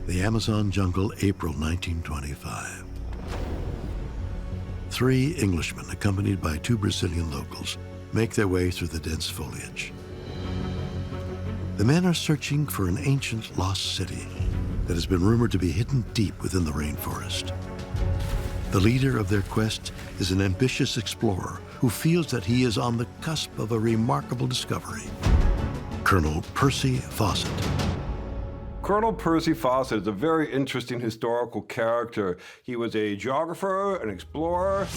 The Amazon jungle, April 1925. 3 Englishmen, accompanied by 2 Brazilian locals, make their way through the dense foliage. The men are searching for an ancient lost city that has been rumored to be hidden deep within the rainforest. The leader of their quest is an ambitious explorer who feels that he is on the cusp of a remarkable discovery. Colonel Percy Fawcett. Colonel Percy Fawcett is a very interesting historical character. He was a geographer, an explorer,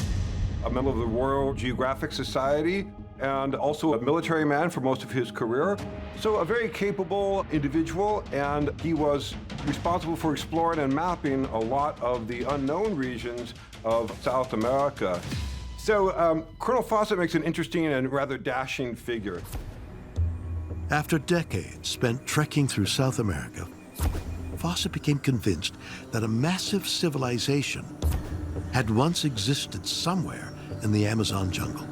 a member of the Royal Geographic Society, and also a military man for most of his career. So a very capable individual, and he was responsible for exploring and mapping a lot of the unknown regions of South America. So Colonel Fawcett makes an interesting and rather dashing figure. After decades spent trekking through South America, Fawcett became convinced that a massive civilization had once existed somewhere in the Amazon jungle.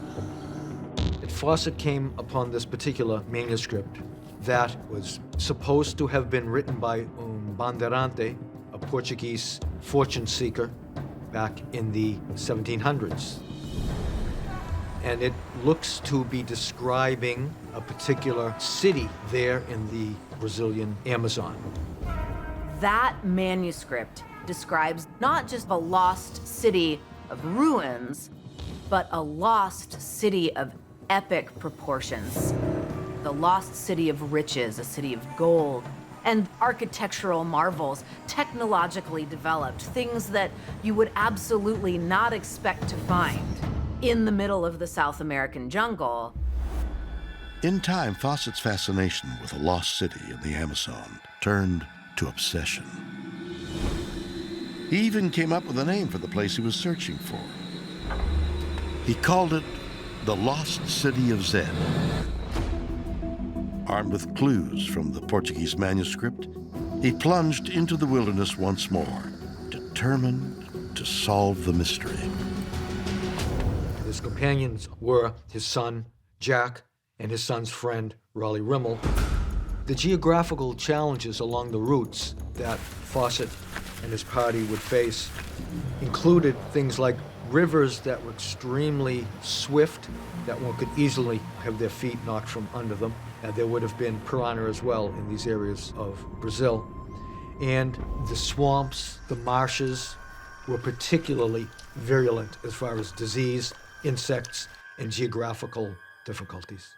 Fawcett came upon this particular manuscript that was supposed to have been written by Bandeirante, a Portuguese fortune seeker, back in the 1700s. And it looks to be describing a particular city there in the Brazilian Amazon. That manuscript describes not just a lost city of ruins, but a lost city of epic proportions. The lost city of riches, a city of gold, and architectural marvels, technologically developed, things that you would absolutely not expect to find in the middle of the South American jungle. In time, Fawcett's fascination with a lost city in the Amazon turned to obsession. He even came up with a name for the place he was searching for. He called it the Lost City of Zed. Armed with clues from the Portuguese manuscript, he plunged into the wilderness once more, determined to solve the mystery. His companions were his son, Jack, and his son's friend, Raleigh Rimmel. The geographical challenges along the routes that Fawcett and his party would face included things like rivers that were extremely swift, that one could easily have their feet knocked from under them. And there would have been piranha as well in these areas of Brazil. And the swamps, the marshes, were particularly virulent as far as disease, insects, and geographical difficulties.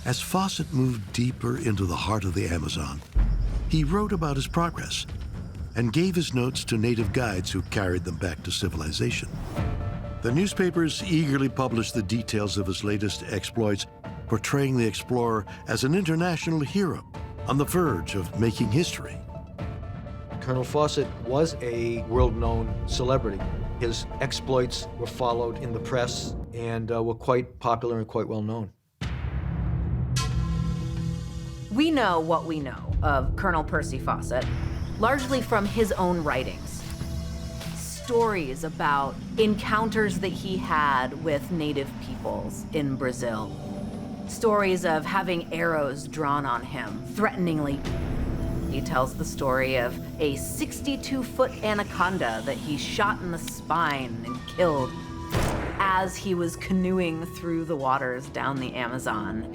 As Fawcett moved deeper into the heart of the Amazon, he wrote about his progress and gave his notes to native guides who carried them back to civilization. The newspapers eagerly published the details of his latest exploits, portraying the explorer as an international hero on the verge of making history. Colonel Fawcett was a world-known celebrity. His exploits were followed in the press and were quite popular and quite well known. We know what we know of Colonel Percy Fawcett, largely from his own writings. Stories about encounters that he had with native peoples in Brazil. Stories of having arrows drawn on him, threateningly. He tells the story of a 62-foot anaconda that he shot in the spine and killed as he was canoeing through the waters down the Amazon.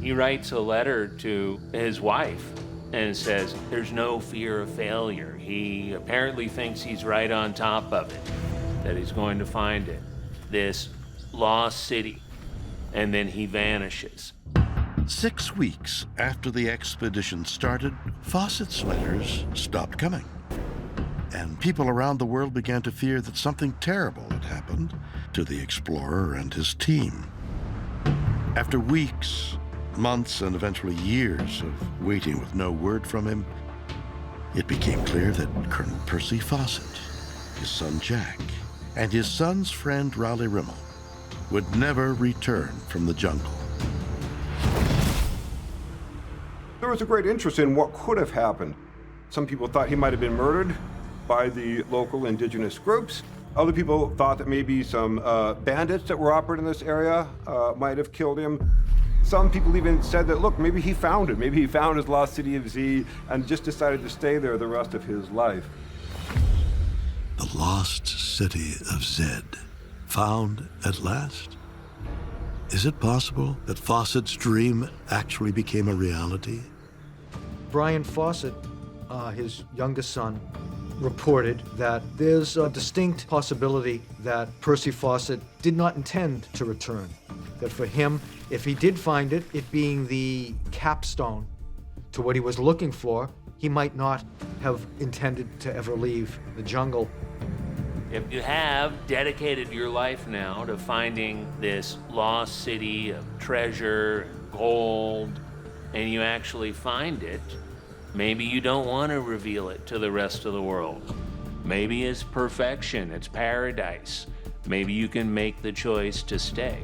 He writes a letter to his wife and says there's no fear of failure. He apparently thinks he's right on top of it, that he's going to find it, this lost city, and then he vanishes. 6 weeks after the expedition started, Fawcett's letters stopped coming. And people around the world began to fear that something terrible had happened to the explorer and his team. After weeks, months, and eventually years of waiting with no word from him, it became clear that Colonel Percy Fawcett, his son Jack, and his son's friend Raleigh Rimmel would never return from the jungle. There was a great interest in what could have happened. Some people thought he might have been murdered by the local indigenous groups. Other people thought that maybe some bandits that were operating in this area might have killed him. Some people even said that, look, maybe he found it. Maybe he found his lost city of Z and just decided to stay there the rest of his life. The lost city of Zed, found at last? Is it possible that Fawcett's dream actually became a reality? Brian Fawcett, his youngest son, reported that there's a distinct possibility that Percy Fawcett did not intend to return. That for him, if he did find it, it being the capstone to what he was looking for, he might not have intended to ever leave the jungle. If you have dedicated your life now to finding this lost city of treasure, gold, and you actually find it, maybe you don't want to reveal it to the rest of the world. Maybe it's perfection, it's paradise. Maybe you can make the choice to stay.